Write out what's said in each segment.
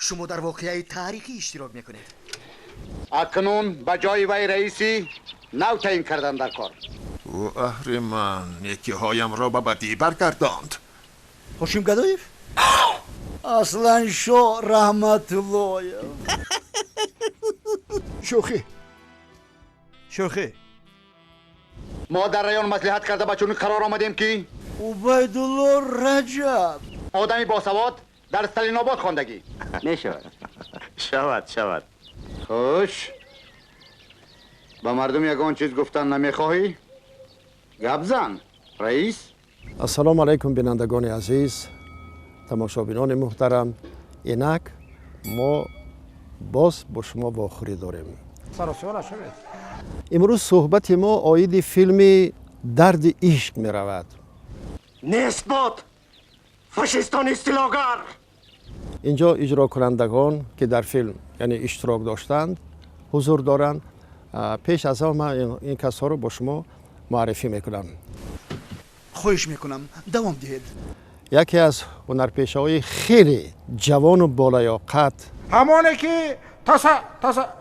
شما در واقعه تاریخی اشتراک میکنید. اکنون با جای وی رئیسی نو تعیین کردن در کار. او اهریمن یکی هایم را به بدی برگرداند. خوشیم گدایف؟ اصلا شو رحمت الله. شوخی ما در رایان مصلحت کرده با چون قرار آمدیم که عبیدالله رجب آدمی باسواد در استالین آباد خواندگی شود خوش. با مردم یگان چیز گفتن نمیخواهی؟ گپ زن رئیس. السلام علیکم بینندگان عزیز، تماشابینان محترم. اینک ما باز با شما واخوری داریم. امروز صحبت ما آید فیلم درد عشق می رود. نسبت فاشیستان استیلاگر. اینجا اجرا کنندگان که در فیلم یعنی اشتراک داشتند حضور دارند. پیش از آن من این کسا رو با شما معرفی میکنم. خواهش میکنم دوام دهید. یکی از هنرپیشه‌های خیلی جوان و بالایاقت، همانه که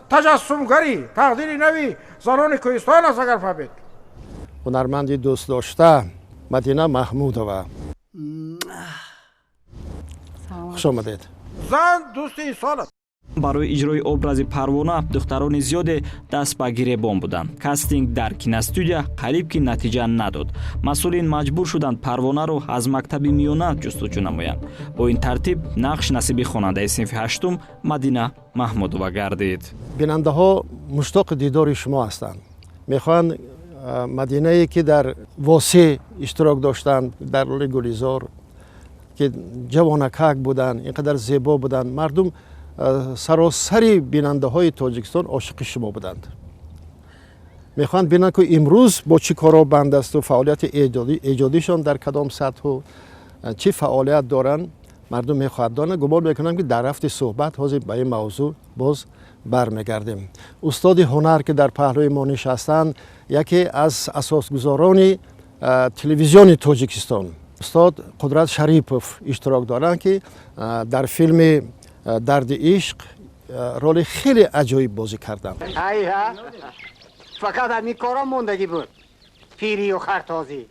تجسمگری تقدیر نوی زنان کوهستان است اگر فهمید. هنرمندی دوست داشته مدینه محمودوه. خوش آمدید. زن دوست ایسان است. برای اجرای ابراز پروانه دختران زیاد دست به گریبان بودند. کاستینگ در کینوستودیا قریب که نتیجه نداد. مسئولین مجبور شدند پروانه رو از مکتب میانه جستجو نمایند. با این ترتیب نقش نصیب خواننده صنف هشتم مدینه محمودوه گردید. بیننده ها مشتاق دیدار شما هستند. میخوان مدینه ای که در واسه اشتراک داشتند در رول گلیزار که جوانکک بودند، اینقدر زیبا بودند، مردم سراسری بیننده های تاجیکستان عاشق شما بودند. میخوان ببینن که امروز با چی کارا بند است و فعالیت ایجادیشان در کدام سطح و چی فعالیت دارن. مردم میخواد دانه. گمان میکنم که در هفته صحبت حاضر به این موضوع باز برمیگردیم. استاد هنر که در پهلوی ما نشستند یکی از اساسگزاران تلویزیون تاجیکستان استاد قدرت شریپوف اشتراک دارند که در فیلم درد عشق رول خیلی عجایب بازی کردند. فقط همین کارا موندگی بود. پیری و خرتازی.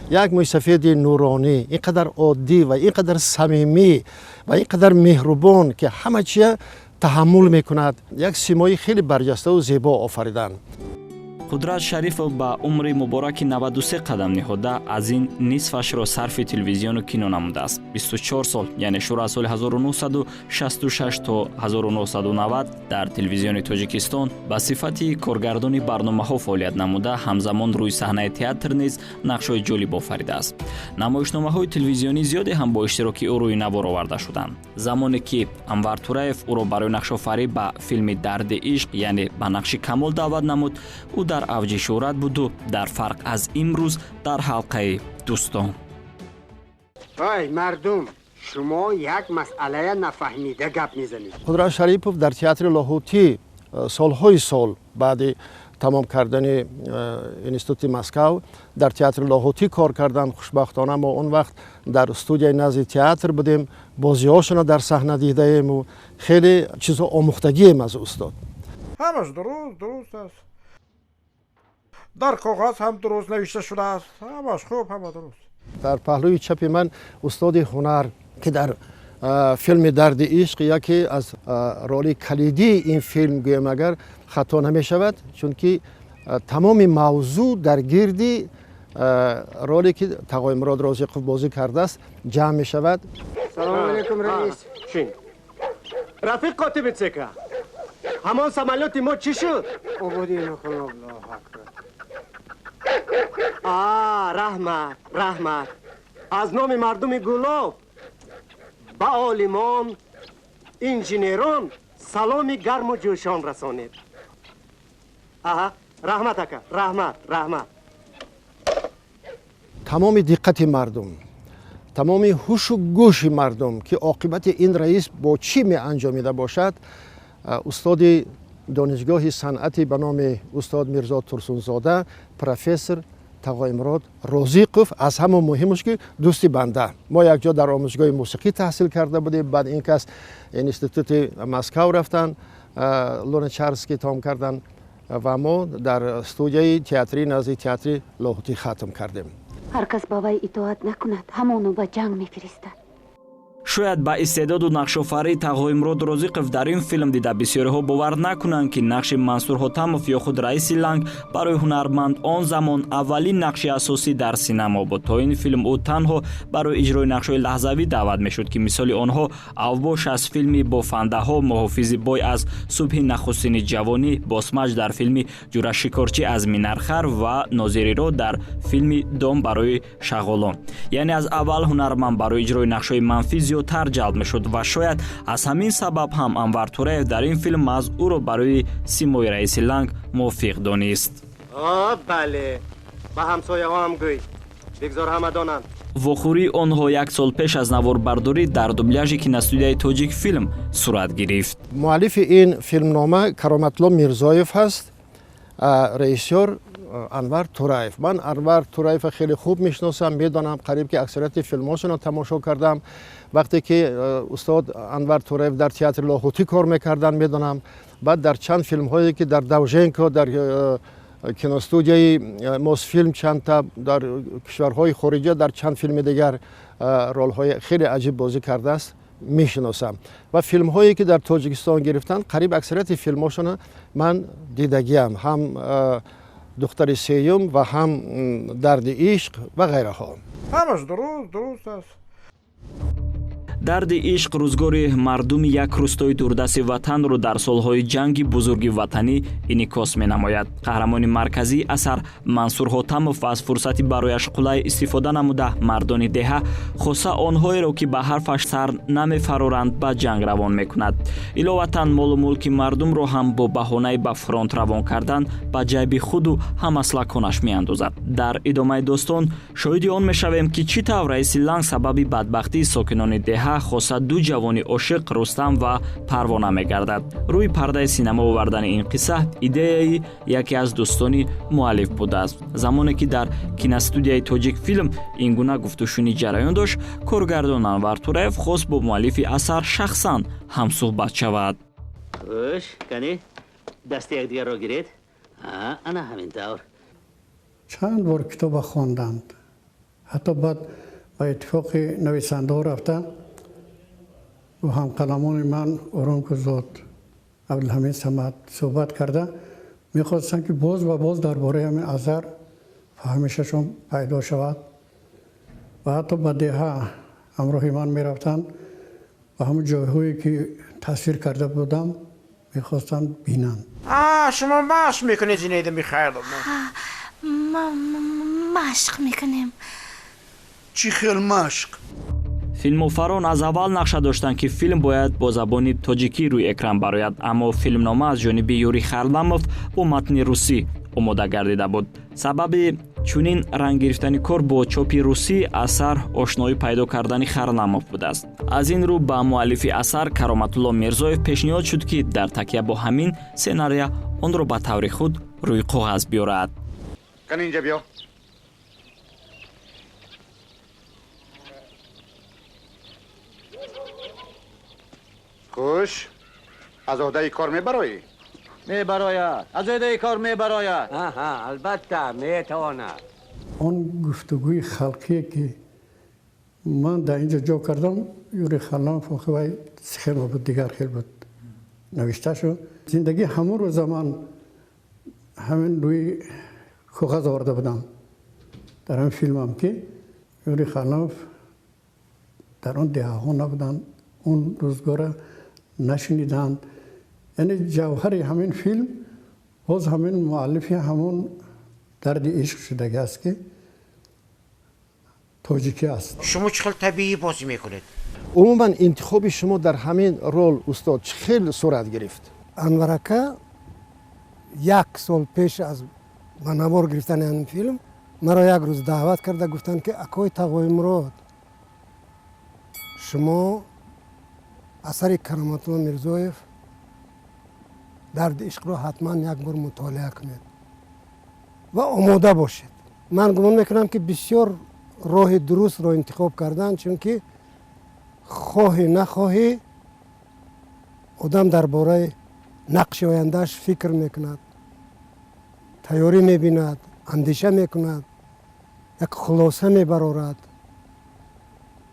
یک موسیقی نورانی اینقدر عادی و اینقدر صمیمی و اینقدر مهربان که همه چیه تحمل میکند. یک سیمایی خیلی برجسته و زیبا آفریدن. قدرت شریف به عمر مبارک 93 قدم نهاده از این نصفش را صرف تلویزیون و کینو نموده است. 24 سال یعنی شروع از سال 1966 تا 1990 در تلویزیون تاجیکستان به صفت کارگردان برنامه‌ها فعالیت نموده، همزمان روی صحنه تئاتر نیز نقش‌های جالب آفریده است. نمایشنامه‌های تلویزیونی زیادی هم با اشتراک او روی نوار آورده شدند. زمانی که انور توراєв او را برای نقش آفری به فیلم درد عشق یعنی به نقش کمال دعوت نمود، او در اوج شهرت بود و در فرق از امروز در حلقه دوستان. ای مردم، شما یک مسئله نفهمیده گپ میزنید. قدرت شریپوف در تئاتر لاهوتی سالهای سال بعد تمام کردن انستیتوت مسکو در تئاتر لاهوتی کار کردن. خوشبختانه ما اون وقت در استودیوی نزد تئاتر بودیم، بازی‌هاشون در صحنه دیدیم و خیلی چیزا آموختگیم از استاد. همش درست است. در کاغذ هم درست نوشته شده است. همش خوب، همه درست. در پهلوی چپ من استاد هنر که در فیلم درد عشق یکی از رول کلیدی این فیلم گویم اگر خطا نمی شود، چون که تمام موضوع در گردی رولی که تقای مراد رازقوف بازی کرده است جمع می شود. سلام علیکم رئیس. رفیق کاتب سکه همان سمالیات ما چی شد؟ عبودین خدا الله اکبر. رحمت از نام مردم گلاب با عالمان انجینیران سلامی گرم و جوشان رسانید. رحمت اکا، رحمت. تمام دقت مردم، تمام هوش و گوش مردم که عاقبت این رئیس با چی می انجامیده باشد، استاد دانشگاه صنعتی به نام استاد میرزا ترسونزاده، پروفسور тағоимрод розиқов аз ҳама муҳимаш ки дӯсти банда. мо якҷо дар омӯзишгоҳи мусиқӣ таҳсил карда будем, баъд ин кас институти Москав рафтан, луначарский том кардан ва мо дар студияи театри назди театри лоҳутӣ хатм кардем. ҳар кас ба вай итоат накунад, ҳамоно ба ҷанг мефиристад. шояд ба истеъдоду нақшофарии Тағоимрод Розиқов дар ин филм дида бисёриҳо бовар накунанд ки нақши Мансур Ҳотамов ё худ раиси Ланг барои ҳунарманд он замон аввалин нақши асосӣ дар синемо буд. То ин филм ӯ танҳо барои иҷрои нақшҳои лаҳзавӣ даъват мешуд ки мисоли онҳо Авбош аз филми Бофандаҳо, Муҳофизи бой аз Субҳи нахустини ҷавонӣ, Босмаҷ дар филми Ҷурашикорчӣ аз Минархар ва Нозириро дар филми Дом барои шағолон. Яъне аз аввал ҳунарманд барои иҷрои нақшҳои манфӣ зиёдтар ҷалб мешуд ва шояд аз ҳамин сабаб ҳам Анвар Тураев дар ин филм аз ӯро барои симои раиси Ланг мувофиқ донист. бале, ба ҳамсояҳоам гӯй, бигзор ҳама донанд. вохӯрии онҳо як сол пеш аз наворбардорӣ дар дубляжи киностудияи Тоҷик филм сурат гирифт. муаллифи ин филмнома Кароматулло Мирзоев ҳаст, режиссёр Анвар Тураев. Ман Анвар Тураева хеле хуб мешиносам, медонам, қариб ки аксарияти филмҳошро тамошо кардам. вақте ки устод Анвар Тураев дар театри лоҳутӣ кор мекардан медонам, баъд дар чанд филмҳое ки дар Давженко, дар киностудияи Мосфилм чандта, дар кишварҳои хориҷа дар чанд филми дигар ролҳои хеле аҷиб бозӣ кардааст мешиносам. ва филмҳое ки дар Тоҷикистон гирифтанд, қариб аксарияти филмҳошона ман дидагиам, ҳам духтари сеюм ва ҳам дарди ишқ ва ғайраҳо. ҳамаш дуруст аст. дарди ишқ рӯзгори мардуми як рӯстои дурдасти ватанро дар солҳои ҷанги бузурги ватанӣ инъикос менамояд. қаҳрамони марказии асар Мансур Ҳотамов аз фурсати барояш қулай истифода намуда мардони деҳа хоса онҳоеро ки ба ҳарфаш сар намефароранд ба ҷанг равон мекунад. иловатан молу мулки мардумро ҳам бо баҳонаи ба фронт равон кардан ба ҷайби худу ҳамаслаконаш меандозад. дар идомаи достон шоҳиди он мешавем ки чӣ тавр раиси Ланг сабаби бадбахтии сокинони деҳа хоса ду ҷавони ошиқ Рустам ва Парвона мегардад. рӯи пардаи синема овардани ин қисса идеяи яке аз дӯстони муаллиф будааст. замоне ки дар киностудияи Тоҷик филм ин гуна гуфтушунӣ ҷараён дошт, коргардон Анвар Тураев хост бо муаллифи асар шахсан ҳамсӯҳбат шавад. Хуш, кани дасти якдигарро гиред? Ана ҳамин тавр. чанд бор китоба хонданд. ҳатто баъд ба иттифоқи нависандаҳо рафта با همقلمون من ارام که زود عبدالحمید صمد صحبت کرده میخواستن که باز و باز درباره همین اثر فهمششون پیدا شود و حتی به دهها همراه من میرفتن و همون جایهایی که تاثیر کرده بودم میخواستن بینن. شما مشق میکنید زینیده میخیلونا؟ مشق میکنیم. چی خیل مشق؟ филмофарон аз аввал нақша доштанд ки филм бояд бо забони тоҷикӣ рӯи экран барояд, аммо филмнома аз ҷониби Юрий Харламов бо матни русӣ омода гардида буд. сабаби чунин ранг гирифтани кор бо чопи русӣ асар ошноӣ пайдо кардани Харламов будааст. аз ин рӯ ба муаллифи асар Кароматулло Мирзоев пешниҳод шуд ки дар такя бо ҳамин сценария онро ба таври худ рӯи коғаз биёрад. کن اینجا بیا. خوش از عهده کار میبرایی؟ میبراید. از عهده کار میبراید. البته میتواند. اون گفتگوی خلقی که من در اینجا جا کردم یوری خلام فوقی خیلی بود دیگر خیلی بود نوشته شد. زندگی همون رو زمان همین روی کاغذ آورده بودم در این فیلم هم که یوری خلام در اون دهه ها نبودن، اون روزگار نشنیدن. یعنی جوهر همین فیلم باز همین مؤلفی همون درد عشق شدگی است که توجیکی است. شما چقدر طبیعی بازی میکنید؟ عموما انتخاب شما در همین رول استاد خیلی صورت گرفت. انورکا یک سال پیش از نوار گرفتن این فیلم مرا یک روز دعوت کرده گفتن که اکوی تقویمراد شما اثر کرامت‌الله میرزویف درد عشق رو حتما یک بار مطالعه کنید و آماده باشید. من گمان میکنم که بسیار راه درست را انتخاب کردن، چون که خواهی نخواهی آدم درباره نقش آیندهش فکر میکند، تیاری میبیند، اندیشه میکند، یک خلاصه میبرارد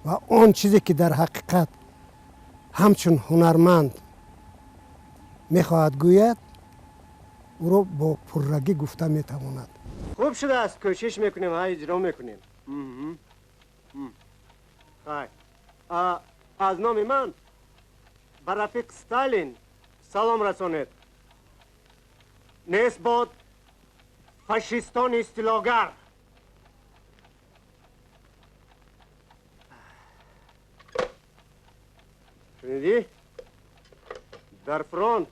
و آن چیزی که در حقیقت همچون هنرمند میخواهد گوید او را با پررگی گفته میتواند. خوب شده است، کوشش میکنیم های اجرا میکنیم. های از نام من به رفیق ستالین سلام رسانید. نیست باد فاشیستان استیلاگر. شنیدی؟ در فرانت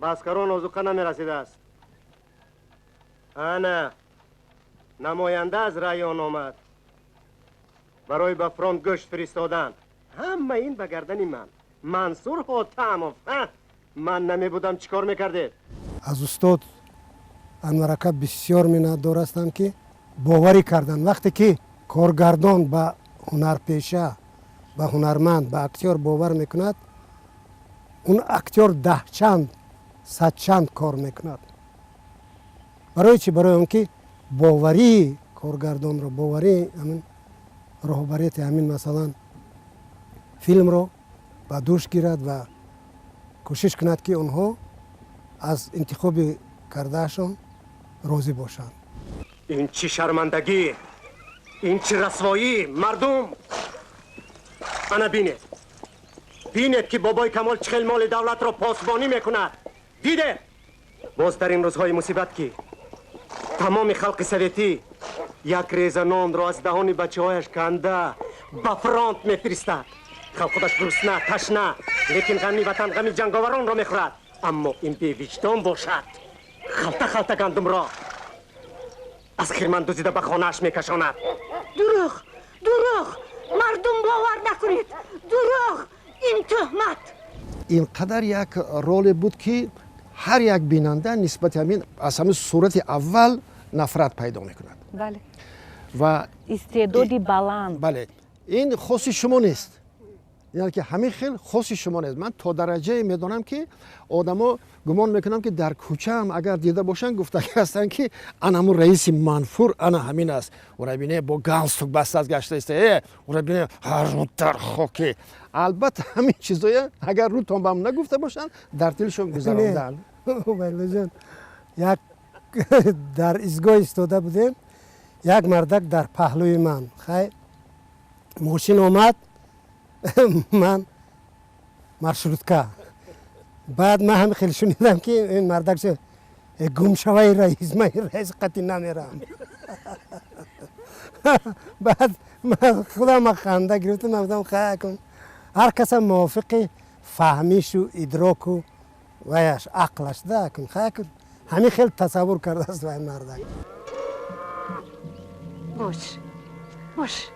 به اسکران آذوقه نمیرسیده است. انا نماینده از رایان آمد برای به فرانت گشت فرستادن. همه این به گردن من منصور حاتمов. من نمی بودم چیکار میکردید؟ از استاد انورکه بسیار منت دارستم که باوری کردن وقتی که کارگردان به هنرپیشه، به هنرمند، به اکتور باور میکند، اون اکتور 10 چند 100 چند کار میکند. برای چی؟ برای اون که باوری کارگردان رو، باوری همین رهبریت همین مثلا فیلم رو به دوش گیرد و کوشش کند که اونها از انتخاب کردهشان راضی باشند. این چی شرمندگی، این چی رسوایی. مردم انا بینید که بابای کمال چخیل مال دولت را پاسبانی میکند. دیده باز در این روزهای مصیبت که تمام خلق سویتی یک ریزه نان را از دهان بچه هایش کنده به فرانت میفرستد. خلق خودش گرسنه تشنه، لیکن غمی وطن غمی جنگاوران را میخورد. اما این بی وجدان باشد خلطه گندم را از خیرمن دزدیده به خانه‌اش میکشاند. دروغ مردم باور نکنید. دروغ، این تهمت. اینقدر یک رول بود که هر یک بیننده نسبت همین از همین صورت اول نفرت پیدا میکند. بله. و استعدادی بلند. بله، این خاص شما نیست. یعنی که همین خیلی خاص شما نیست. من تا درجه میدونم که آدما گمان میکنم که در کوچه هم اگر دیده باشن گفته هستن که انا رئیس منفور انا همین است. و ببینه با گالستوک بسته از گشته است. و ببینه هر رو در خاک. البته همین چیزایی اگر رو تام بهم نگفته باشن در دلشون گذراندن. بله جان، یک در ایستگاه ایستاده بودیم، یک مردک در پهلوی من خیر ماشین آمد، من مارشروتکا. بعد من هم خیلی شنیدم که این مردک چه گم شوی رئیس، من رئیس قطعی نمیرم. بعد من خودم خنده گرفتم، من بودم خیلی کن هر کس موافق فهمیش و ادراک و ویش عقلش ده کن خیلی کن. همین خیلی تصور کرده است و این مردک. باش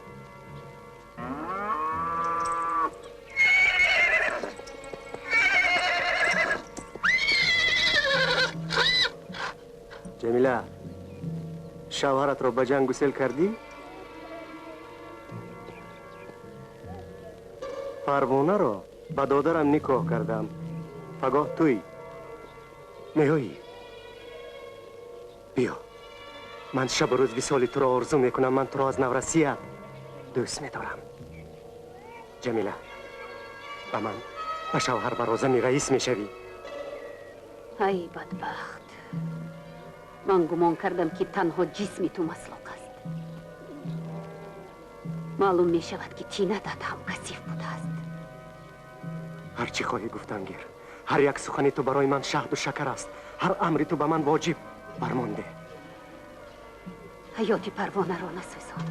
جمیله، شوهرت رو به جنگ گسیل کردی؟ پروانه رو به دادرم نکاح کردم. پگاه توی میایی؟ بیا، من شب و روز وصال تو را آرزو میکنم. من تو را از نورسیت دوست میدارم. جمیله، به من به شوهر برازنی رئیس میشوی. ای بدبخت، من گمان کردم که تنها جسمی تو مسلوق است. معلوم می شود که تینتت هم کثیف بوده است. هر چی خواهی گفتن گیر. هر یک سخنی تو برای من شهد و شکر است. هر امری تو به من واجب برمانده. حیات پروانه را نسوزان.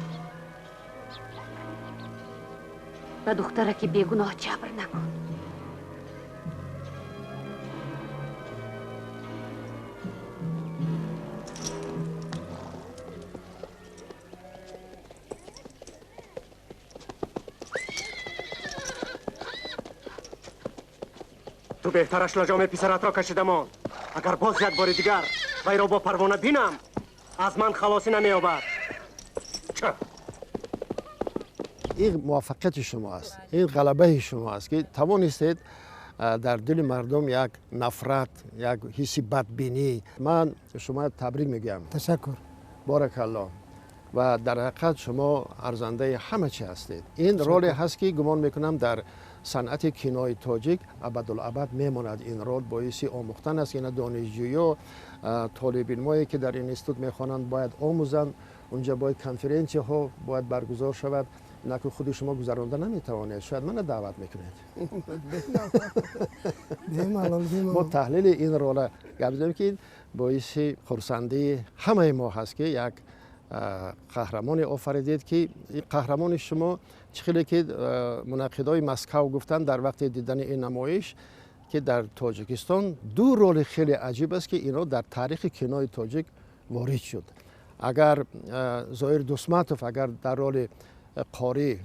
به دختره که بیگناه جبر نکن. تو بهترش لجام پسرت را کشیدمان. اگر باز یک بار دیگر وی را با پروانه بینم از من خلاصی نمی‌یابد. این موفقیت شما است، این غلبه شما است که توانستید در دل مردم یک نفرت، یک حس بدبینی. من شما تبریک میگم. تشکر. بارک الله. و در حقیقت شما ارزنده همه چی هستید. این رول هست که گمان میکنم در صنعت کینوی تاجیک ابدالابد میماند. این رول باعث آموختن است. این دانشجویا طالبین مایی که در این اینستیتوت میخوانند باید آموزند. اونجا باید کنفرانسی ها باید برگزار شود. نه که خود شما گذرانده نمیتوانید. شاید من دعوت میکنید. ما تحلیل این رول گفتیم که باعث خرسندی همه ما هست که یک قهرمان آفریدید که این قهرمان شما چخیلی که منعقدای مسکو گفتن در وقت دیدن این نمایش که در تاجیکستان دو رول خیلی عجیب است که اینا در تاریخ کینوی تاجیک وارد شد. اگر ظاهر دوسماتوف اگر در رول قاری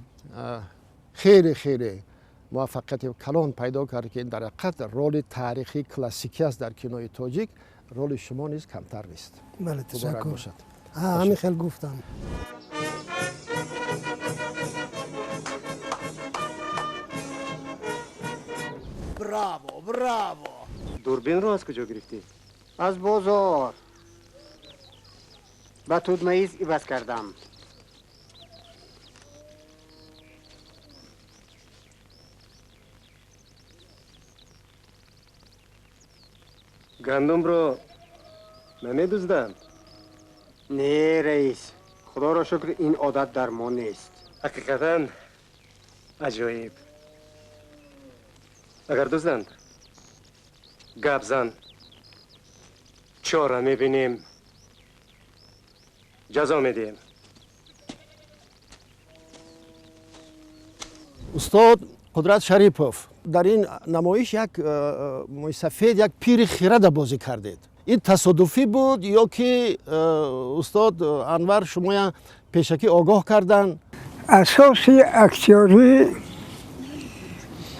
خیلی خیلی موفقیت کلان پیدا کرد که در حقیقت رول تاریخی کلاسیکی است در کینوی تاجیک، رول شما نیز کمتر نیست. بله تشکر. باشد. همین خیلی گفتم. براو براو. دوربین رو از کجا گرفتی؟ از بازار با تود مایز عوض کردم. گندم رو نمیدوزدن؟ نه رئیس، خدا را شکر این عادت در ما نیست. حقیقتا عجایب. اگر دوزدند گپ زن چاره میبینیم، جزا میدیم. استاد قدرت شریپوف در این نمایش یک سفید یک پیر خرد بازی کردید. این تصادفی بود یا که استاد انور شما پیشکی آگاه کردن؟ اساس اکتیاری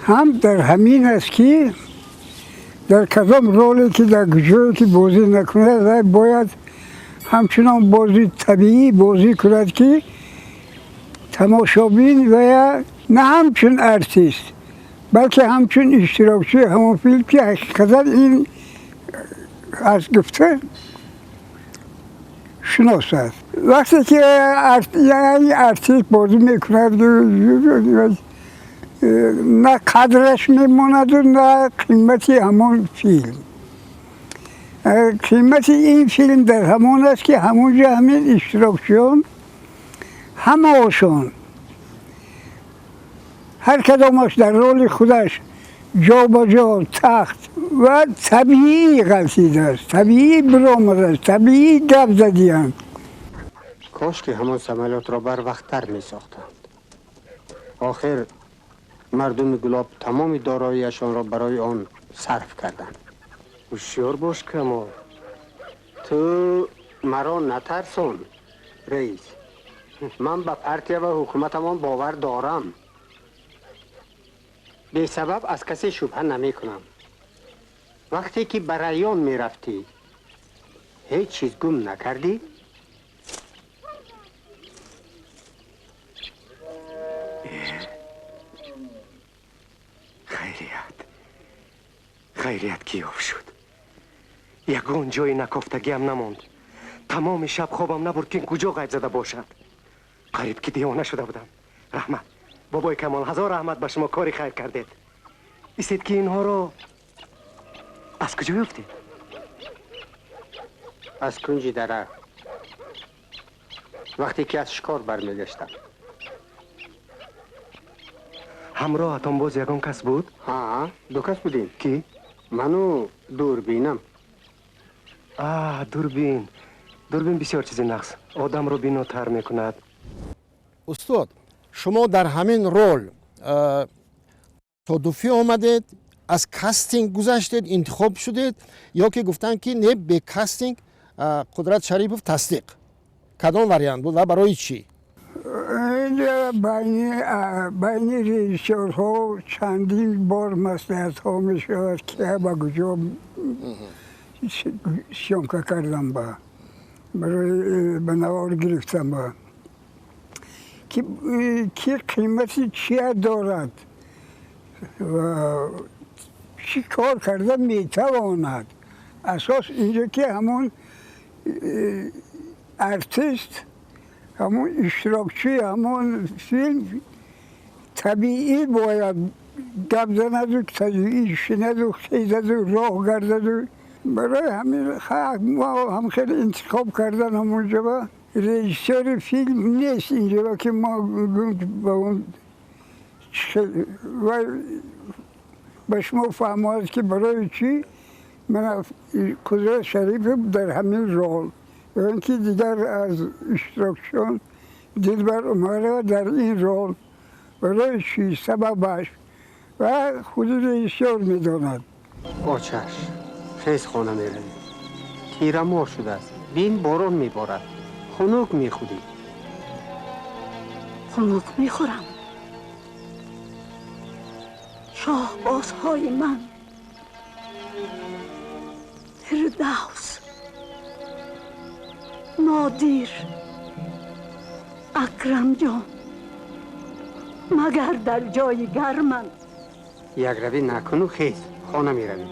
هم در همین است که در کدام رولی که در جایی که بازی نکنه باید همچنان بازی طبیعی بازی کند که تماشابین و نه همچون ارتیست بلکه همچون اشتراکچی همون فیلم که حقیقتا این از گفته شناس است. وقتی که ارتیست بازی میکند نه قدرش میماند و نه قیمتی همون فیلم. قیمت این فیلم در همون است که همونجا همین اشتراکچیان همه آشان هر کدامش در رول خودش جا با جا تخت و طبیعی غلطیده است، طبیعی برآمده است، طبیعی گپ زدی‌اند. کاش که همون سمالات را بر وقت‌تر می ساختند. آخر مردم گلاب تمام داراییشان را برای آن صرف کردند. هوشیار باش کمال. تو مرا نترسون رئیس. من به پارتیا و حکومتمان باور دارم. به سبب از کسی شبهه نمی کنم. وقتی که برایان می رفتی هیچ چیز گم نکردی؟ خیریت گیاه شد. یگون جای نکافتگی هم نماند. تمام شب خوابم نبرد که کجا غیب زده باشد. قریب که دیوانه شده بودم. رحمت بابای کمال، هزار رحمت به شما، کاری خیر کردید. ایستید که اینها رو از کجا یافتید؟ از کنج دره وقتی که از شکار برمیگشتم. همراه اتان باز یگان کس بود؟ ها، دو کس بودیم. کی؟ منو دوربینم. دوربین بسیار چیزی نقص آدم رو بیناتر میکند. استاد شما در همین رول تصادفی آمدید، از کاستینگ گذشتید، انتخاب شدید یا که گفتن که نه به کاستینگ قدرت شریپوف تصدیق؟ کدام وریانت بود و برای چی؟ بین رژیسورها چندین بار مصلحت ها می شود که با کجا شمکه کردم با برای به نوار گرفتم با که قیمتی چیه دارد و چی کار کرده میتواند. اساس اینجا که همون ارتیست، همون اشتراکچی همون فیلم طبیعی باید گپ زند و طبیعی شند و خیزد و راه گردد و برای همین ما هم خیلی انتخاب کردن همونجا با رژیسر فیلم نیست اینجا که ما با اون به شما فهماند که برای چی من کدرت شریف در همین رول اینکه دیگر از اشتراکشون دید بر اومده در این رول برای چی سببش و خود رئیسیار میداند. با چشم خیز خانه میرم تیره مار شده است بین بارون میبارد خنک میخودی. خنک میخورم. شاهبازهای من فردوس، نادیر، اکرم جان مگر در جای گرمند؟ یک روی نکنو خیز خانه میروی.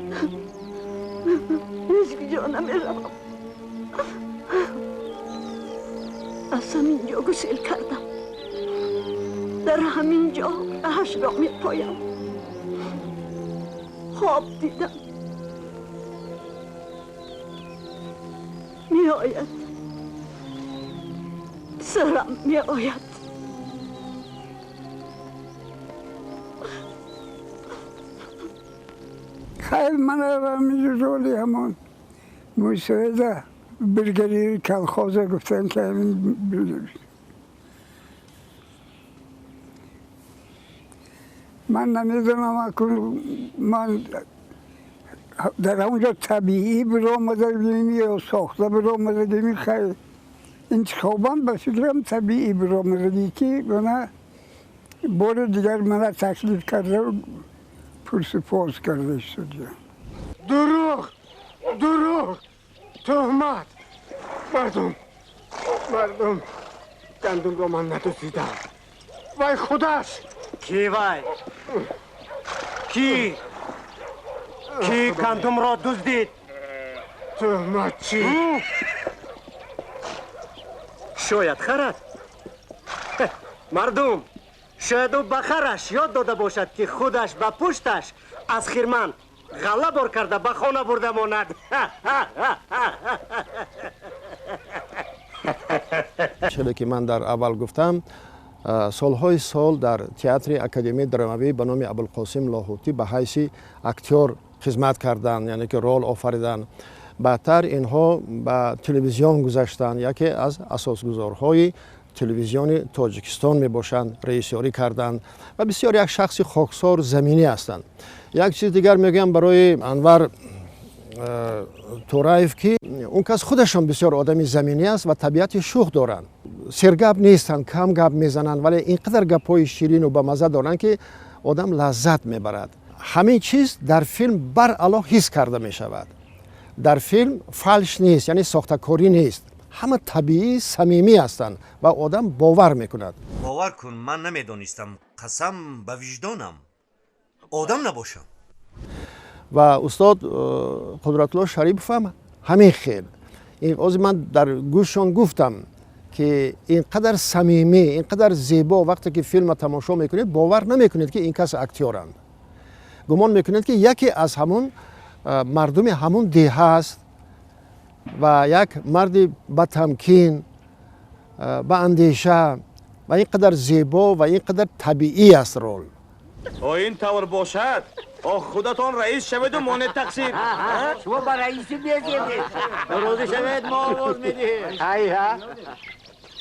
هیچ جا نمیروم. از همینجا گسیل کردم. در همینجا رهش را میپایم. خواب دیدم. میآید. سرم میآید. خیلی من همین رولی همون موسیقی برگری کلخوزه گفتن که همین من نمیدونم من در اونجا طبیعی برآمدگی یا ساخته برآمدگی خیلی انتخابم به فکرم طبیعی برآمدگی که من بار دیگر من تکلیف کرده و پرسپوز کرده شد. دروغ تهمت. مردم گندم را من ندوزیدم. وای خودش. کی وای؟ کی گندم را دزدید؟ تهمت چی؟ شاید خرد. مردم شاید او بخرش یاد داده باشد که خودش به پشتش از خیرمن غله بار کرده به خانه برده ماند. چیزی که من در اول گفتم سالهای سال در تئاتر اکادمی درامایی به نام ابوالقاسم لاهوتی به حیث اکتور خدمت کردند، یعنی که رول آفریدن. بعدتر اینها به تلویزیون گذشتند. یکی از اساسگذارهای تلویزیون تاجیکستان می باشند، رئیسیاری کردند و بسیار یک شخص خاکسار زمینی هستند. یک چیز دیگر میگم برای انور تورایف که اون کس خودشان بسیار آدمی زمینی است و طبیعت شوخ دارند. سرگپ نیستند، کم گپ میزنند ولی اینقدر گپ‌های شیرین و با مزه دارند که آدم لذت میبرد. همین چیز در فیلم برعلا حس کرده می شود. در فیلم فالش نیست، یعنی ساخته‌کاری نیست. همه طبیعی صمیمی هستند و آدم باور میکند. باور کن من نمیدانستم، قسم به وجدانم آدم نباشم. و استاد قدرت‌الله شریف هم همین خیل. این از من در گوششان گفتم که اینقدر صمیمی، اینقدر زیبا وقتی که فیلم تماشا میکنید باور نمیکنید که این کس اکتورند. گمان میکنید که یکی از همون مردم همون دیه است و یک مرد با تمکین، با اندیشه و اینقدر زیبا و اینقدر طبیعی است رول. این طور باشد خودتان رئیس شوید و مانع تقصیر. شما با رئیس بیدید روزی شوید ما آواز میدهیم.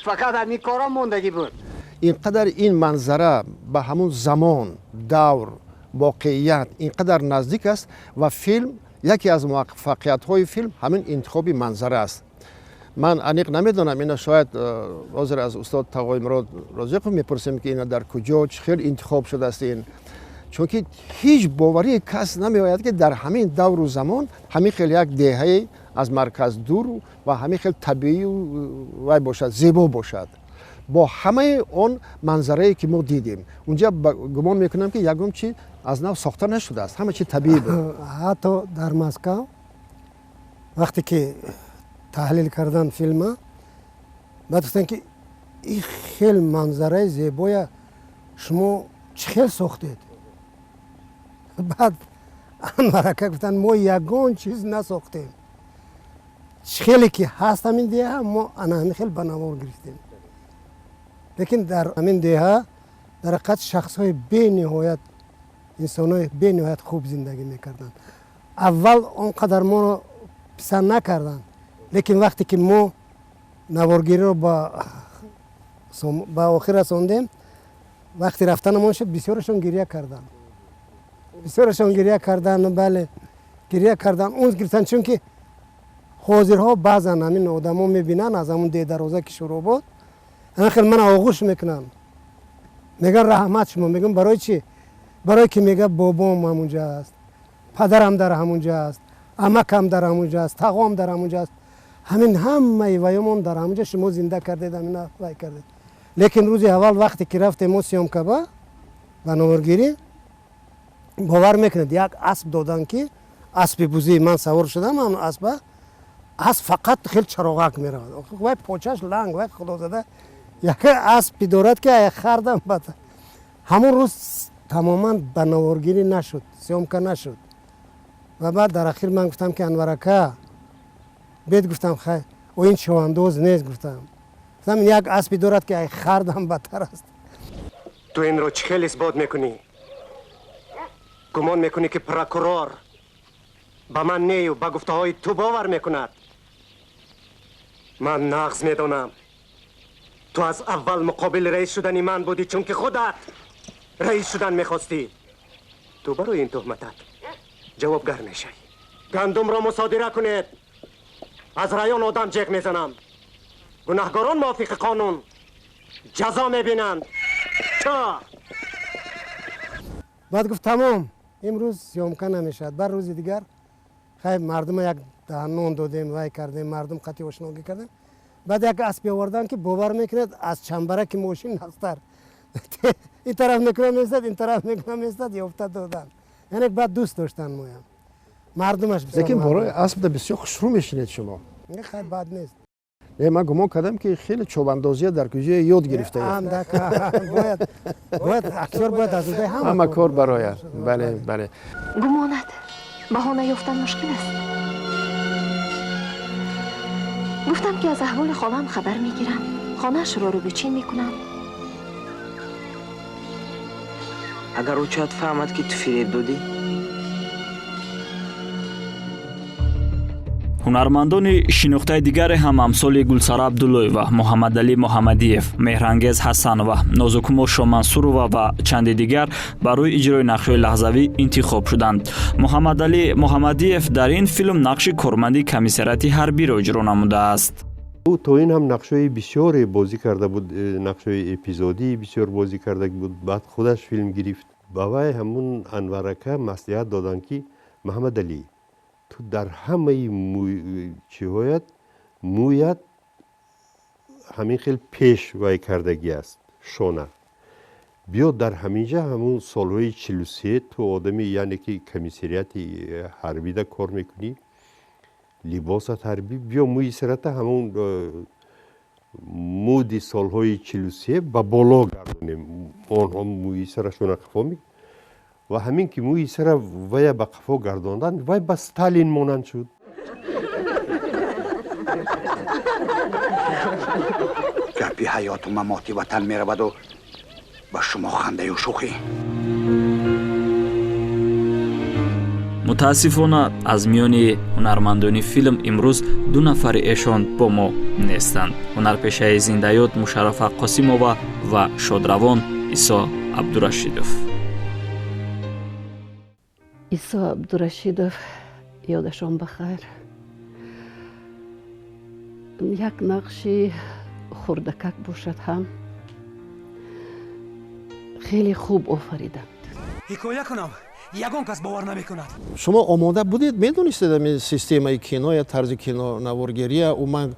فقط همین کارا موندگی بود. اینقدر این منظره به همون زمان، دور، واقعیت اینقدر نزدیک است و فیلم یکی از موفقیت های فیلم همین انتخاب منظره است. من انیق نمیدونم، اینا شاید حاضر از استاد تقای مراد رازق میپرسیم که اینا در کجا چه خیلی انتخاب شده است. این چونکه هیچ باوری کس نمیآید که در همین دور و زمان همین خیلی یک دهه از مرکز دور و همین خیلی طبیعی و باشد، زیبا باشد با همه اون منظره که ما دیدیم. اونجا گمان میکنم که یکم چی از نو ساخته نشده است، همه چی طبیعی بود. حتی در مسکو وقتی که تحلیل کردن فیلم بعد گفتن که این خیلی منظره زیبای شما چه خیلی ساختید؟ بعد مرکه گفتن ما یگان چیز نساختیم، خیلی که هست همین دیه ما همین خیلی بنوار گرفتیم. لیکن در همین دیه در حقیقت شخص های بی نهایت، انسان های بی نهایت خوب زندگی میکردن. اول اونقدر ما رو پسند نکردن، لیکن وقتی که ما نوارگیری رو با آخر رساندیم، وقتی رفتنمون شد بسیارشون گریه کردن. بسیارشون گریه کردن، بله گریه کردن. اون گرفتن چون که حاضرها بعضا همین آدما میبینن از همون دی دروازه که شروع بود، انا خیلی من آغوش میکنن، میگن رحمت شما. میگم برای چی؟ برای که میگه بابام همونجا است، پدرم در همونجا است، عمکم در همونجا است، تقوام در همونجا است، همین همه وایمون در همونجا شما زنده کردید، همین وای کردید. لیکن روز اول وقتی که رفتیم ما سیامکه با نوارگیری، باور میکنید یک اسب دادن که اسب بوزی من سوار شدم، هم اسب فقط خیلی چراغک میره، وای پوچش لنگ، وای خدا زده یک اسب دارد که خردم بده. همون روز تماما به نوارگیری نشد، سیامکه نشد. و بعد در اخیر من گفتم که انورکه بید، گفتم خیلی او این چواندوز نیست، گفتم یک اسبی دارد که خردم بدتر است. تو این رو چه خیلی اثبات میکنی؟ گمان میکنی که پروکورور با من نی و با گفته های تو باور میکند؟ من نقص میدونم تو از اول مقابل رئیس شدنی من بودی، چون که خودت رئیس شدن میخواستی. تو برای این تهمتت جوابگر میشی. گندم را مصادره کنید، از رایان آدم جیغ میزنم، گناهکاران موافق قانون جزا میبینند. چا؟ بعد گفت تمام امروز سیامکه نمیشد، بر روز دیگر خیلی مردم یک دهنون دادیم، وای کردیم، مردم قطعی وشناگی کردیم. بعد یک اسبی آوردن که باور میکنید از چنبرک ماشین نستر این طرف میکنم میستد، این طرف میکنم میستد، یافته دادن. یعنی بعد دوست داشتن مایم مردمش. لیکن برای اسب بسیار خوشرو میشینید شما. نه خیلی بد نیست. من گمان کردم که خیلی چوباندازی در کجا یاد گرفته باید اکتور باید از اونجا همه کار برای. بله بله. گمانت بهانه یافتن مشکل است. گفتم که از احوال خالم خبر میگیرم، خانه‌اش رو بچین میکنم. اگر او چات فهمد که تو فریب دادی؟ ҳунармандони шинохтаи дигаре ҳам амсоли гулсара абдуллоева, муҳаммадалӣ муҳаммадиев, меҳрангез ҳасанова, нозукумоша мансурова ва чанде дигар барои иҷрои нақшҳои лаҳзавӣ интихоб шуданд. муҳаммадалӣ муҳаммадиев дар ин филм нақши корманди комиссарияти ҳарбиро иҷро намудааст. او تو این هم نقشای بسیاری بازی کرده بود، نقشای اپیزودی بسیار بازی کرده بود. بعد خودش فیلم گرفت. بابای همون انورکه مصلحت دادن که محمد علی تو در همه چیهایت مویت همین خیلی پیش وای کردگی است شونه. بیا در همینجا همون سالهای 43 تو آدمی یعنی که کمیسریت حربی دا کار میکنی، لباست حربی، بیا موی سرت همون مودی سالهای 43 با بالا گردونیم. آنها موی سرشون قفا میکنی و همین که موی سر وی با قفا گرداندن وی با ستالین مانند شد. گپی حیات و مماتی وطن می رود و با شما خنده و شوخی. متاسفانه از میان هنرمندانی فیلم امروز دو نفر ایشان با ما نیستند. هنرپیشه زنده‌یاد مشرفه قاسمووا و شادروان عیسی عبدالرشیدوف. عیسی عبدالرشیدوف یادشان بخیر. یک نقشی خردکک باشد هم خیلی خوب آفریدند. حکایه کنم یگان کس باور نمیکند. شما آماده بودید میدونستید این سیستم کینو یا طرز کینو نوارگری و من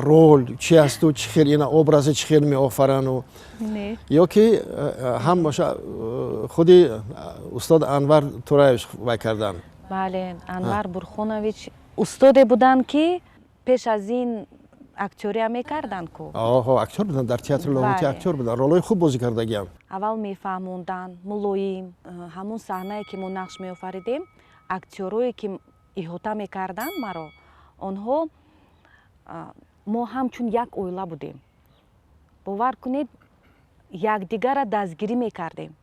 رول چی است و چه خیلی اینا ابراز چه خیلی می آفرن و نه یا که هم باشه خودی استاد انور تورایش وای کردن. بله انور برخونویچ استاد بودن که پیش از این اکتوری هم میکردن کو. آها اکتور بودن در تئاتر لاهوتی اکتور بودن رولای خوب بازی کردگیم. اول میفهموندن ملویم همون صحنه که ما نقش میآفریدیم اکتوری که احاطه میکردن مرا آنها ما همچون یک اویلا بودیم. باور کنید یکدیگر را دستگیری میکردیم.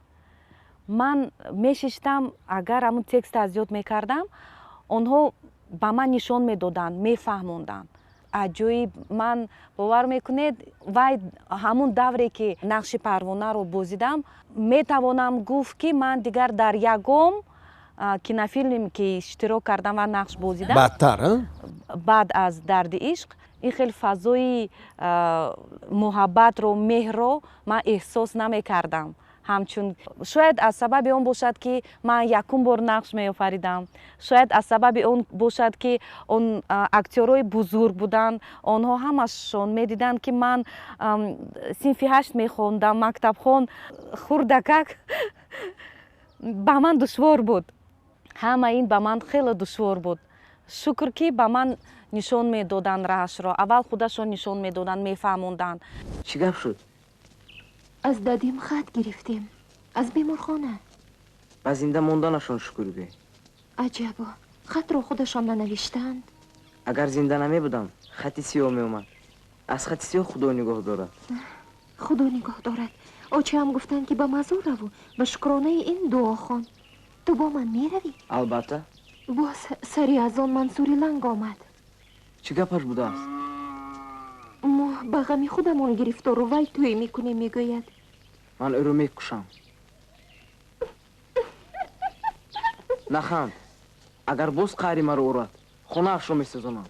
من میشستم اگر همون تکست از یاد میکردم آنها به من نشان میدادن میفهموندن. عجیب من باور میکنید وای همون دوری که نقش پروانه رو بازیدم میتوانم گفت که من دیگر در یگم کینوفیلمی که اشتراک کردم و نقش بازیدم بدتر بعد از درد عشق این خیلی فضای محبت رو مهر رو من احساس نمیکردم. همچون شاید از سبب اون باشد که من یکم بار نقش می آفریدم. شاید از سبب اون باشد که اون اکتورای بزرگ بودن آنها همشون می دیدن که من صنف 8 می خوندم مکتب خون خوردکک به من دشوار بود. همه این به من خیلی دشوار بود. شکر که به من نشان می دادن راهش را. اول خودشون نشان می دادن می فهموندن. چی گپ شد؟ از دادیم خط گرفتیم از بیمارخانه. و زنده موندنشون شکر به. عجبا خط رو خودشان ننوشتند. اگر زنده نمی بودم خط سیاه می اومد. از خط سیاه خدا نگاه دارد. خدا نگاه دارد. آچه هم گفتن که با مزار رو به شکرانه این دعا خون. تو با من می روی؟ البته. باز سری از آن منصوری لنگ آمد. چی گپش بوده است؟ ما به غمی خودمون گرفتار و وی توی میکنه میگوید من او رو میکشم. نخند. اگر باز قهری مرا اورد خونه اش رو میسوزانم.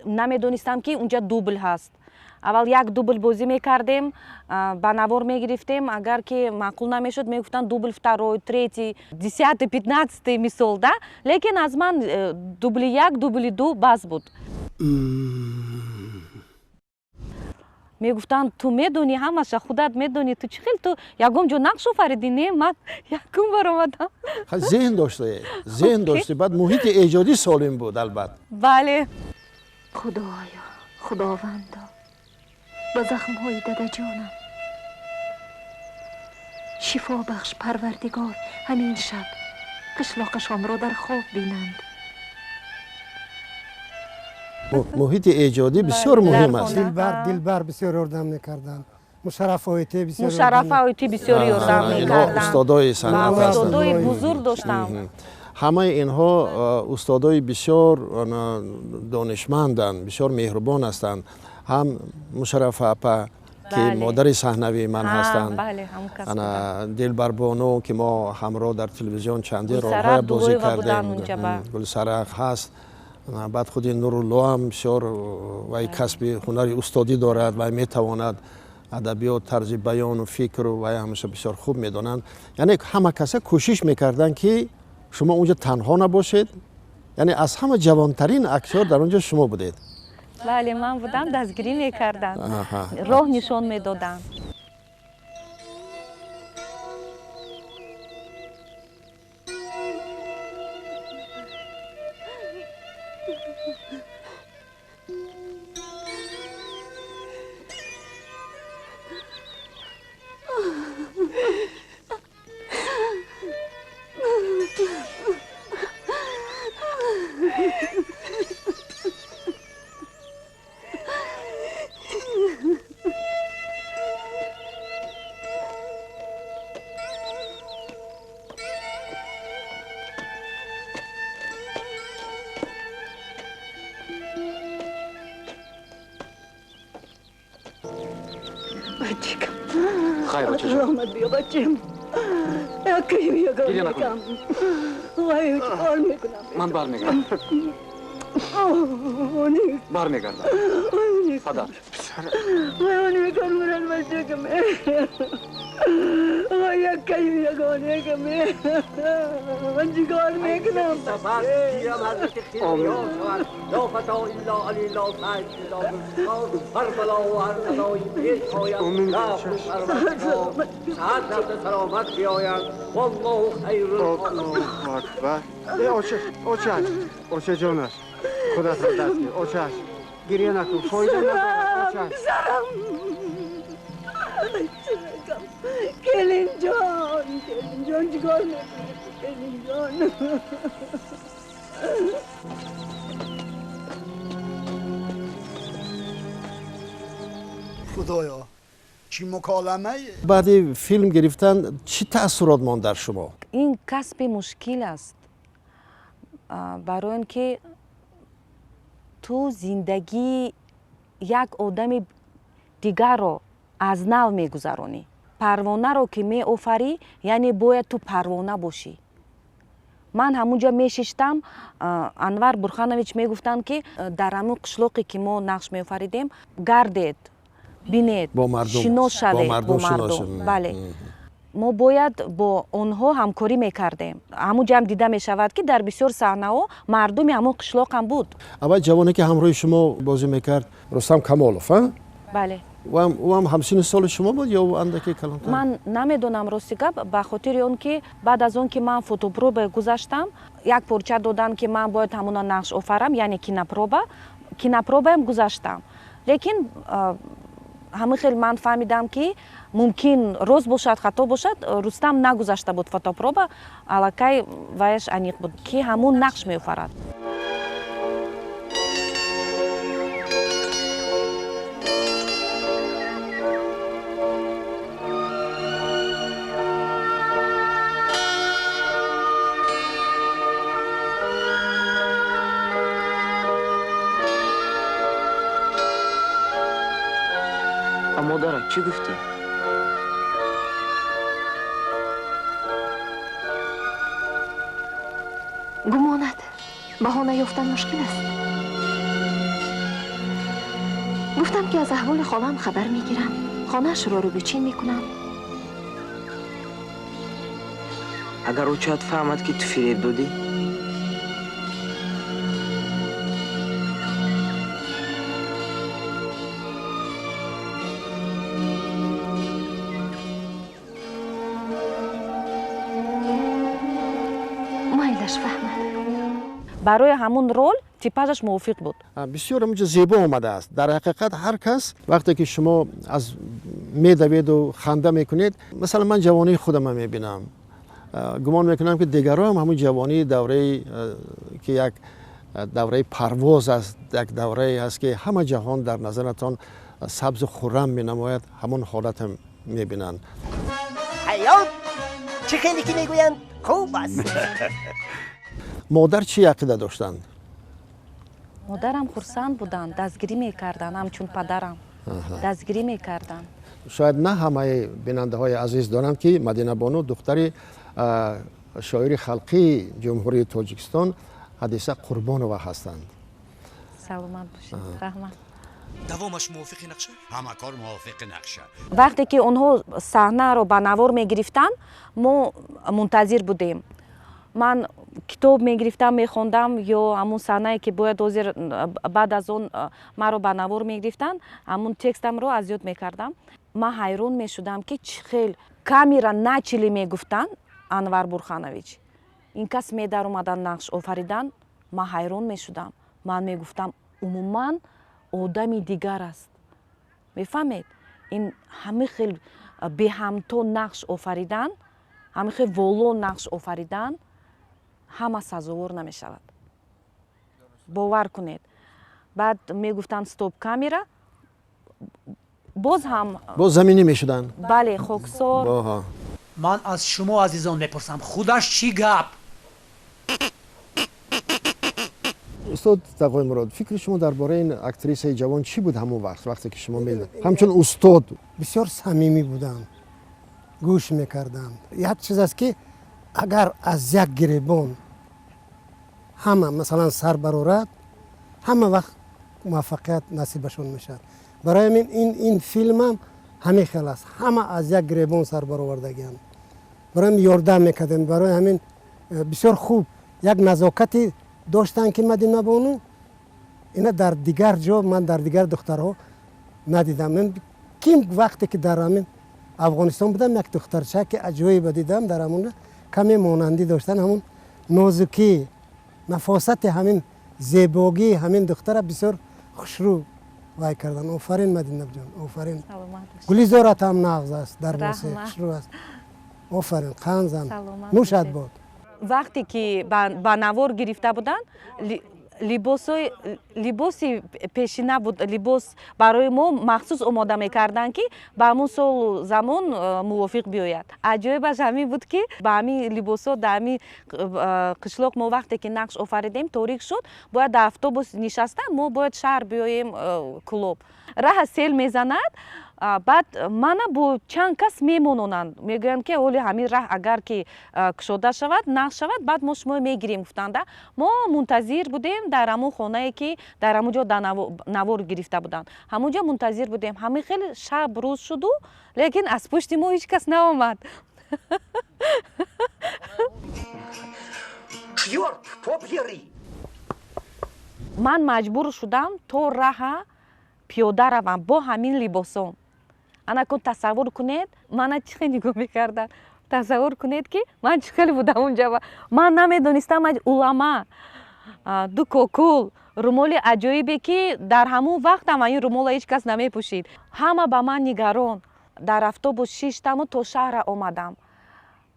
نمیدونستم که اونجا دوبل هست. اول یک دوبل بازی میکردیم با نوار میگرفتیم اگر که معقول نمیشد میگفتن دوبل второй третий 10 15 مثال ده لیکن از من دوبل یک دوبل دو باز بود. میگفتن تو میدونی همش خودت میدونی تو چی خیلی تو یگم جو نقش آفریدی نه من یکم بار اومدم. ذهن داشته بعد محیط ایجادی سالم بود البته. بله. خدایا خداوندا با زخم های داده جانم شفا بخش پروردگار همین شب قشلاقشان را در خواب بینند. محیط ایجادی بسیار مهم است. دلبر بسیار یاردم میکردن. مشرف آیتی بسیار یاردم میکردن. استادای صنعت هستند. استادای بزرگ داشتم. همه اینها استادای بسیار دانشمندند بسیار مهربان هستند. هم مشرف اپا که مادر صحنوی من هستند. انا دلبر بانو که ما همراه در تلویزیون چندی راه‌های بازی کردیم. گلسرخ هست. بعد خود نورالله هم بسیار وی کسب هنری استادی دارد و میتواند ادبیات طرز بیان و فکر و همیشه بسیار خوب میدانند. یعنی همه کسا کوشش میکردن که شما اونجا تنها نباشید. یعنی از همه جوانترین اکتور در اونجا شما بودید. بله من بودم دستگیری میکردن راه نشان میدادن. خیر بچه رحمت بیا بچم یکی بیا گرم وای کار میکنم من برمیگردم برمیگردم فدا وای میکنم بچه کم یکی یگانه که من چیکار میکنم آمین لا فتا الا علی لا فجر لا بسخار کربلا و هر ندایی پیش پایم رفت و پرورد ساعت رفت سلامت بیایم والله خیر الحاکمین. الله اکبر. اوچه جانش خودت را دست گیر. اوچه گریه نکن فایده نداره. اوچه کلین جان چیکار میکنی کلین جان؟ خدایا چی مکالمه؟ بعد فیلم گرفتن چی تاثیرات ماند در شما؟ این کسب مشکل است برای اینکه تو زندگی یک آدم دیگر رو از نو میگذرانی. پروانه رو که می آفری یعنی باید تو پروانه باشی. من همونجا میشیشتم انور برخانویچ میگفتن که در همون قشلاقی که ما نقش می آفریدیم گردید بینید شناس شوید با مردم. بله ما باید با آنها همکاری میکردیم. همونجا هم دیده میشود که در بسیار صحنه ها مردم همون قشلاق هم بود. اول جوانی که همراه شما بازی میکرد رستم کمالوف ها؟ بله. و هم همسین سال شما بود یا اندکی کلانتر؟ من نمیدونم راستی گپ به خاطر اون که بعد از اون که من فوتوپروبه گذاشتم یک پرچه دادن که من باید همونا نقش آفرم یعنی کینپروبه هم گذاشتم. لیکن همه خیلی من فهمیدم که ممکن روز باشد خطا باشد. رستم نگذاشته بود فوتوپروبه الکی وایش انیق بود که همون نقش می آفرد. مادرک چی گفتی؟ گمانت بهانه یافتن مشکل است. گفتم که از احوال خالم خبر میگیرم، خانه‌اش رو بچین میکنم. اگر او چاید فهمد که تو فریب دادی؟ برای همون رول تیپاژش موافق بود. بسیار همونجا زیبا آمده است. در حقیقت هر کس وقتی که شما از میدوید و خنده میکنید، مثلا من جوانی خودم میبینم، گمان میکنم که دیگران هم همون جوانی دوره که یک دوره پرواز است، یک دوره است که همه جهان در نظرتان سبز و خرم مینماید، همون حالت هم میبینند. حیات چه خیلی که میگویند خوب است. مادر چی عقیده داشتند؟ مادرم خرسند بودند، دستگیری میکردن همچون پدرم. دستگیری میکردن. شاید نه همه بیننده های عزیز دانند که مدینه بانو دختر شاعر خلقی جمهوری تاجیکستان حدیثه قربانووا هستند. سلامت باشید. رحمت. دوامش موافق نقشه؟ همه کار موافق نقشه. وقتی که اونها صحنه رو به نوار میگرفتن ما منتظر بودیم. من کتاب میگرفتم میخوندم یا همون صحنه که باید بعد از اون ما رو به نوار میگرفتن همون تکستم رو از یاد میکردم. من حیران میشدم که چه خیلی کامیرا نچلی میگفتن انور برخانویچ. این کس میدار اومدن نقش آفریدن. من حیران میشدم. من میگفتم عموما آدمی دیگر است. میفهمید؟ این همه خیلی به همتو نقش آفریدن، همه خیلی ولو نقش آفریدن همه سزاوار نمی شود. باور کنید. بعد می گفتن ستوب کامیرا، باز زمینی می شدن. بله خاکسار. من از شما عزیزان میپرسم خودش چی گپ؟ استاد تقوی مراد، فکر شما درباره این اکتریس جوان چی بود همون وقتی که شما میدید؟ همچون استاد بسیار صمیمی بودن، گوش میکردن. یک چیز است که اگر از یک گریبان همه مثلا سر برآورد، همه وقت موفقیت نصیبشون میشه. برای من این فیلم هم همه خیلی است همه از یک گریبان سر برآوردگی‌اند برام یاردم میکردن برای همین بسیار خوب یک نزاکتی داشتن که مدینه بانو اینا در دیگر جا من در دیگر دخترها ندیدم من کیم وقتی که در همین افغانستان بودم یک دخترچه که عجایب دیدم در همون کمی مانندی داشتن همون نازکی نفاست همین زیبایی همین دختر بسیار خوشرو وای کردن آفرین مدینه جان آفرین گلیزارت هم نغز است در واسه خوشرو است آفرین خانزن نوشد بود وقتی که با نوار گرفته بودن لباسی پیشینه بود لباس برای ما مخصوص آماده میکردن که با همون سال زمان موافق بیاید عجایبش همین بود که با همین لباسا در همین قشلاق ما وقتی که نقش آفریدیم تاریک شد باید در اتوبوس نشستن ما باید شهر بیاییم کلوب راه سیل میزند بعد من با چند کس میمونند میگویند که اولی همین راه اگر که کشوده شود نقش شود بعد ما شما میگیریم گفتند ما منتظر بودیم در همون خانه که در همونجا نوار گرفته بودند همونجا منتظر بودیم همین خیلی شب روز شد لیکن از پشت ما هیچ کس نآمد من مجبور شدم تو راه پیاده روم با همین لباسام انا کن تصور کنید من چه نگاه میکردن تصور کنید که من چه بودم اونجا من نمیدونستم علما دو کوکول رومال عجایبی که در همون وقت هم این رومال هیچ کس نمیپوشید همه با من نگران در اتوبوس 6 تا شهر آمدم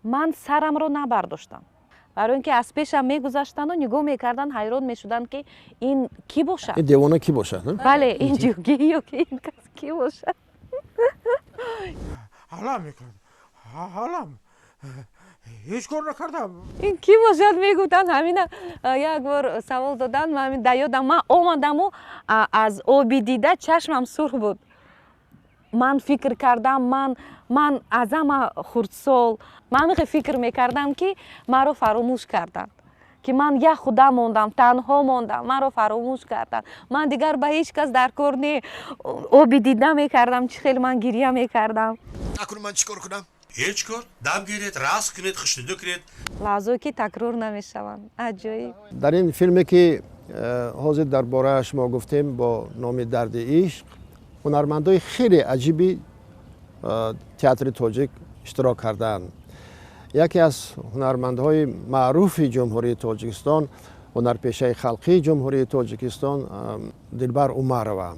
من سرم رو نبرداشتم برای اینکه از پیشم میگذاشتن و نگاه میکردن حیران میشدن که این کی باشه این دیوانه کی باشه بله این جوگی یا که این کس کی باشه حالا میکنم حالا هیچ کار نکردم این کی باشد میگفتن همین یک بار سوال دادن من همین دیادم من آمدم و از آبی دیده چشمم سرخ بود من فکر کردم من از همه خردسال من فکر میکردم که مرا فراموش کردن که من یک خدا موندم تنها موندم مرا فراموش کردن من دیگر به هیچ کس در کار نی آبی دیده میکردم چه خیلی من گریه میکردم نکنم من چیکار کنم هیچ کار دم گیرید راست کنید خشتدو کنید لحظه که تکرار نمیشوند عجایب در این فیلمی که حاضر درباره‌اش ما گفتیم با نام درد عشق هنرمندای خیلی عجیبی تئاتر تاجیک اشتراک کردند یکی از هنرمندهای معروف جمهوری تاجیکستان هنرپیشه خلقی جمهوری تاجیکستان دلبر عمرова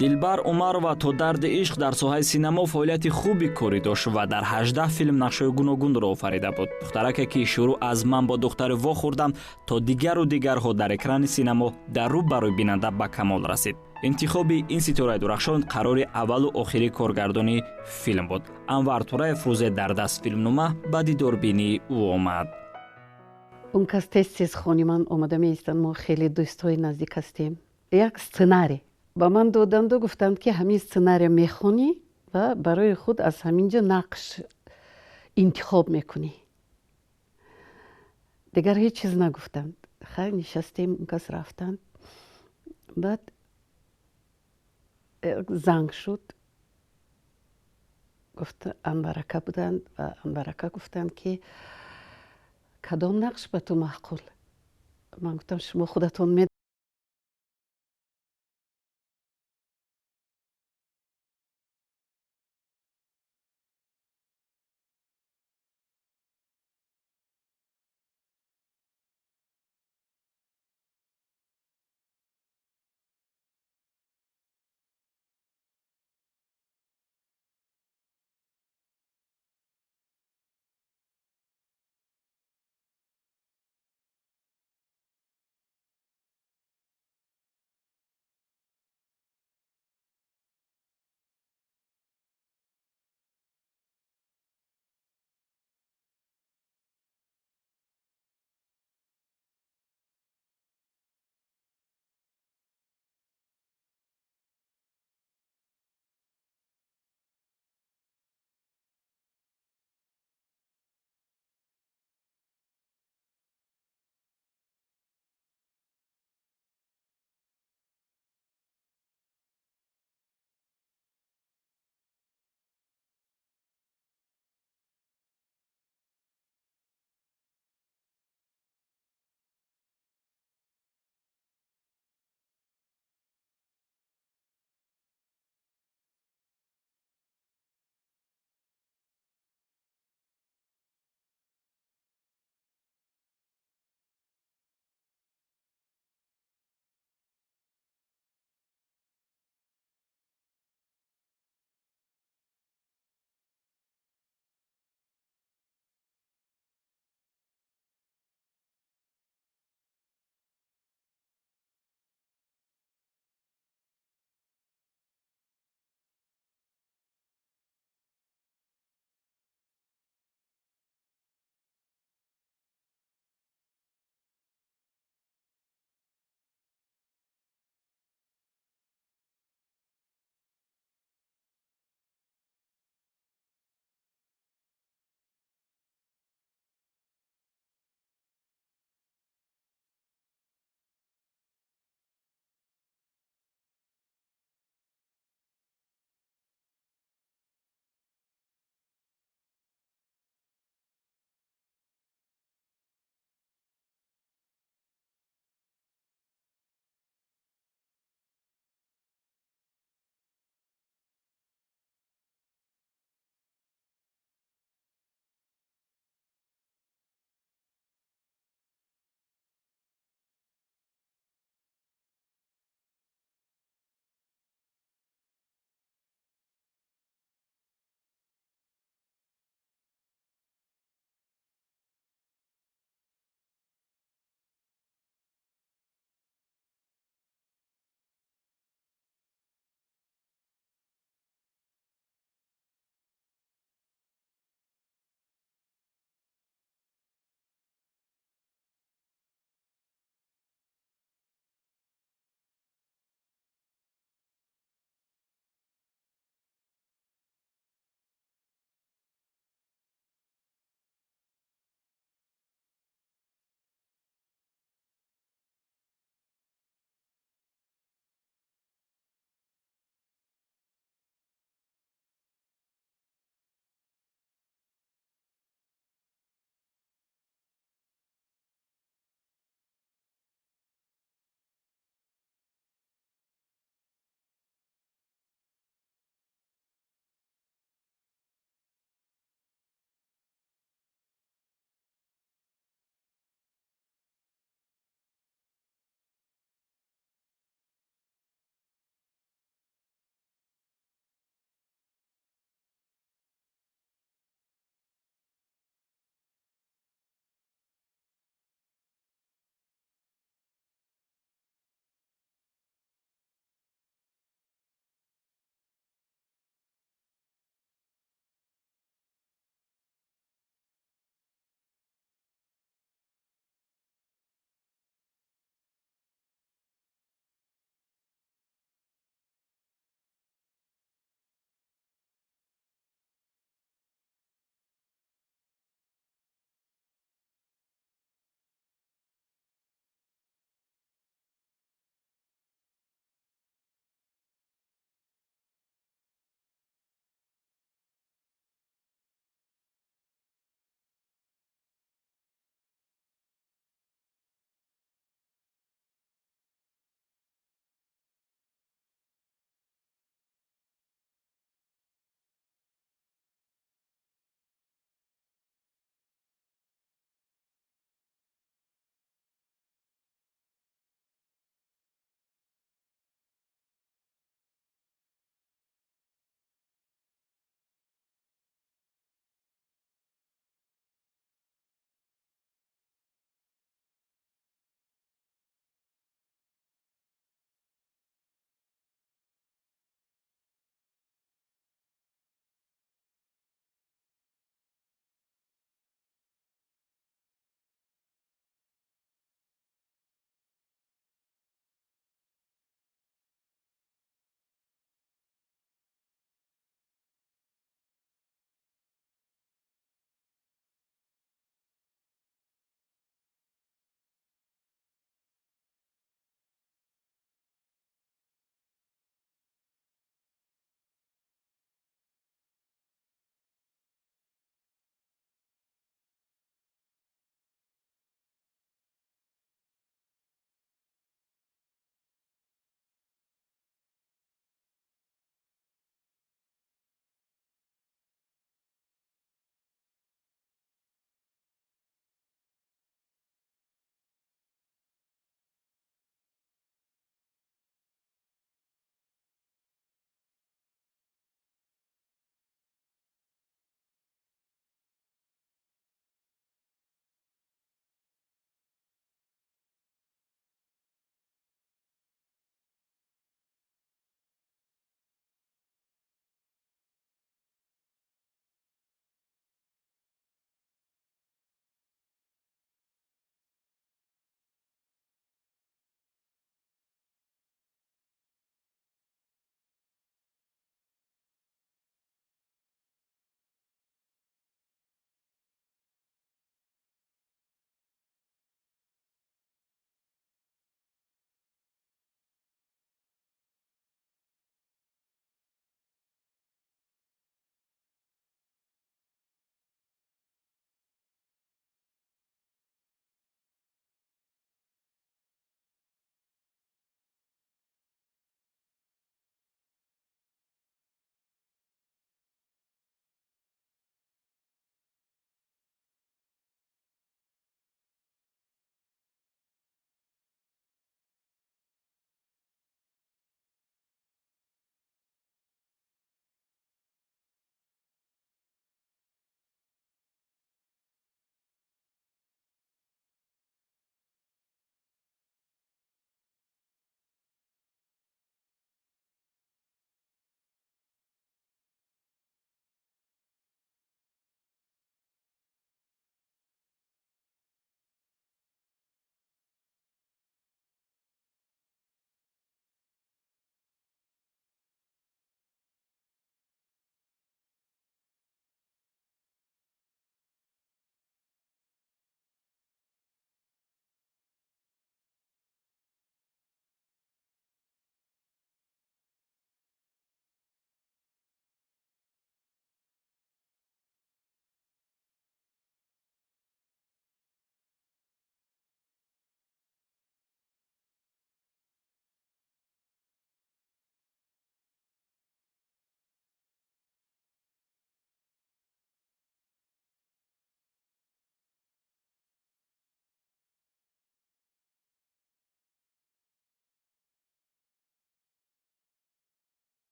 دلبر عمرова то дарди ишқ дар соҳаи синемо фаъолияти хуби корӣ дошт ва дар 18 филм нақшҳои гуногунро офарида буд. Духтараке ки шурӯъ аз ман бо духтаре вохӯрдам то дигару дигарҳо дар экрани синемо дар рӯ барои бинанда ба камол расид. интихоби ин ситораи дурахшон қарори аввалу охири коргардони филм буд. Анвар Тураев рӯзе дар даст филмнома ба дидорбинии ӯ омад. Он кас тез хони ман омада меистанд мо хеле дӯстҳои наздик ҳастем. Як сценарий ба ман доданду гуфтанд ки ҳамин сценария мехонӣ ва барои худ аз ҳаминҷо нақш интихоб мекунӣ. Дигар ҳеҷ чиз нагуфтанд. Хай нишастем, он кас рафтанд. Баъд занг шуд. Гуфта Анварака буданд ва Анварака гуфтанд ки кадом нақш ба ту маъқул? Ман гуфтам шумо худатон